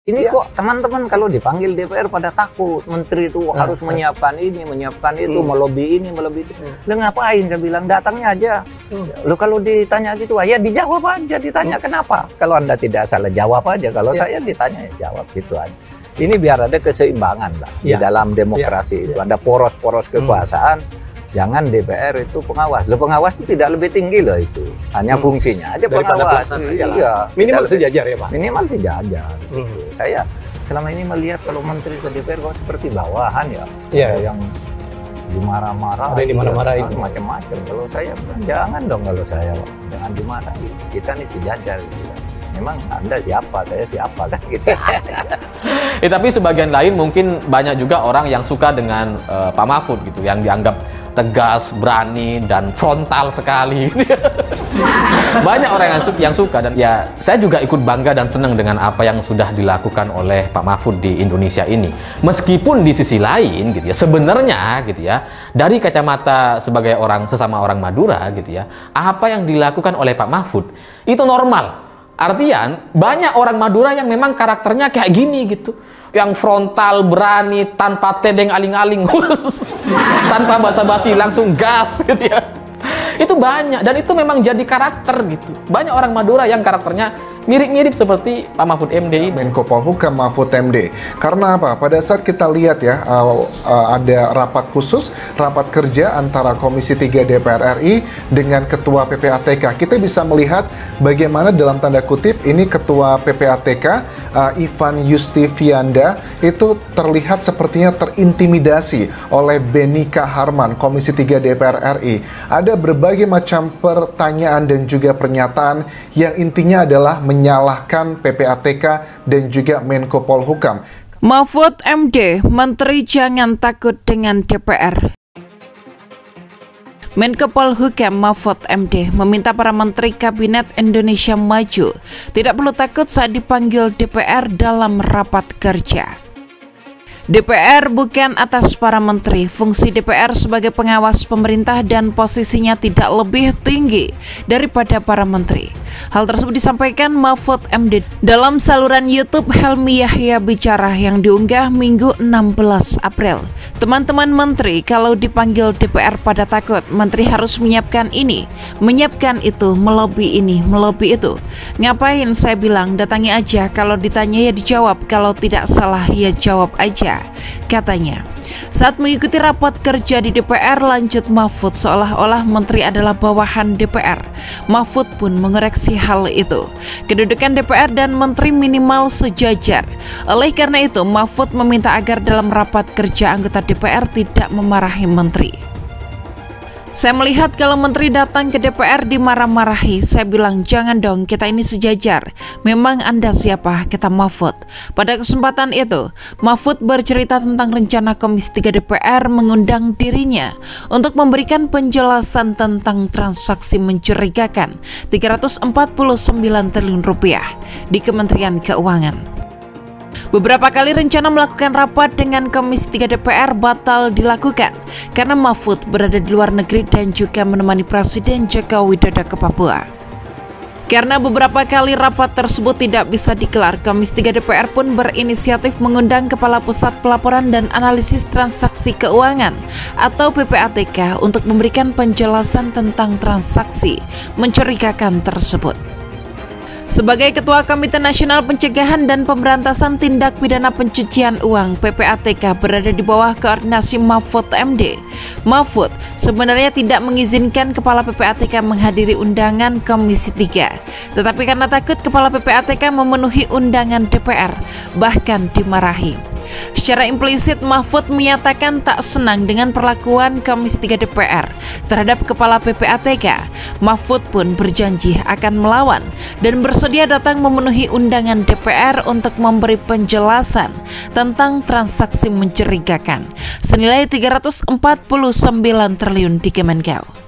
Ini Ya. kok teman-teman kalau dipanggil DPR pada takut, menteri itu harus menyiapkan ini, menyiapkan itu, melobi ini, melobi itu. Lu ngapain? Saya bilang datangnya aja. Lu kalau ditanya gitu, ya dijawab aja, ditanya kenapa? Kalau Anda tidak salah jawab aja, kalau saya ditanya ya jawab gitu aja. Ini biar ada keseimbangan lah di dalam demokrasi itu. Ada poros-poros kekuasaan. Jangan DPR itu pengawas. Lo pengawas itu tidak lebih tinggi loh itu. Hanya fungsinya aja daripada pengawas. Iya. Minimal sejajar ya Pak? Minimal sejajar. Saya selama ini melihat kalau menteri ke DPR kok seperti bawahan ya. Ada yang dimarah-marah. Ada yang dimarah-marahin. Macam-macam. Kalau saya jangan dong kalau saya. Jangan dimarahin. Kita nih sejajar gitu. Memang Anda siapa, saya siapa kan gitu. Tapi sebagian lain mungkin banyak juga orang yang suka dengan Pak Mahfud gitu, yang dianggap tegas, berani, dan frontal sekali. Banyak orang yang suka, dan ya saya juga ikut bangga dan senang dengan apa yang sudah dilakukan oleh Pak Mahfud di Indonesia ini. Meskipun di sisi lain gitu ya, sebenarnya gitu ya, dari kacamata sebagai sesama orang Madura gitu ya, apa yang dilakukan oleh Pak Mahfud itu normal. Artian banyak orang Madura yang memang karakternya kayak gini gitu, yang frontal, berani, tanpa tedeng aling-aling, tanpa basa-basi, langsung gas gitu ya. Itu banyak, dan itu memang jadi karakter gitu. Banyak orang Madura yang karakternya mirip-mirip seperti Pak Mahfud MD ini. Menko Polhukam Mahfud MD. Karena apa? Pada saat kita lihat ya, ada rapat khusus, rapat kerja antara Komisi 3 DPR RI dengan Ketua PPATK. Kita bisa melihat bagaimana dalam tanda kutip ini Ketua PPATK Ivan Yustivianda itu terlihat sepertinya terintimidasi oleh Benika Harman, Komisi 3 DPR RI. Ada berbagai macam pertanyaan dan juga pernyataan yang intinya adalah menyalahkan PPATK dan juga Menko Polhukam. Mahfud MD, Menteri jangan takut dengan DPR. Menko Polhukam Mahfud MD meminta para menteri Kabinet Indonesia Maju tidak perlu takut saat dipanggil DPR dalam rapat kerja. DPR bukan atas para menteri. Fungsi DPR sebagai pengawas pemerintah dan posisinya tidak lebih tinggi daripada para menteri. Hal tersebut disampaikan Mahfud MD dalam saluran YouTube Helmi Yahya Bicara yang diunggah Minggu 16 April. Teman-teman menteri, kalau dipanggil DPR pada takut, menteri harus menyiapkan ini, menyiapkan itu, melobi ini, melobi itu. Ngapain? Saya bilang, datangi aja, kalau ditanya ya dijawab, kalau tidak salah ya jawab aja, katanya. Saat mengikuti rapat kerja di DPR, lanjut Mahfud, seolah-olah menteri adalah bawahan DPR. Mahfud pun mengoreksi hal itu. Kedudukan DPR dan menteri minimal sejajar. Oleh karena itu, Mahfud meminta agar dalam rapat kerja anggota DPR tidak memarahi menteri. Saya melihat kalau menteri datang ke DPR dimarah-marahi. Saya bilang, jangan dong, kita ini sejajar. Memang Anda siapa? Kata Mahfud. Pada kesempatan itu, Mahfud bercerita tentang rencana Komisi 3 DPR mengundang dirinya untuk memberikan penjelasan tentang transaksi mencurigakan 349 triliun rupiah di Kementerian Keuangan. Beberapa kali rencana melakukan rapat dengan Komisi 3 DPR batal dilakukan karena Mahfud berada di luar negeri dan juga menemani Presiden Joko Widodo ke Papua. Karena beberapa kali rapat tersebut tidak bisa digelar, Komisi 3 DPR pun berinisiatif mengundang Kepala Pusat Pelaporan dan Analisis Transaksi Keuangan atau PPATK untuk memberikan penjelasan tentang transaksi mencurigakan tersebut. Sebagai Ketua Komite Nasional Pencegahan dan Pemberantasan Tindak Pidana Pencucian Uang, PPATK berada di bawah koordinasi Mahfud MD. Mahfud sebenarnya tidak mengizinkan Kepala PPATK menghadiri undangan Komisi 3. Tetapi karena takut Kepala PPATK memenuhi undangan DPR, bahkan dimarahi. Secara implisit, Mahfud menyatakan tak senang dengan perlakuan Komisi 3 DPR terhadap Kepala PPATK. Mahfud pun berjanji akan melawan dan bersedia datang memenuhi undangan DPR untuk memberi penjelasan tentang transaksi mencurigakan senilai 349 triliun di Kemenkeu.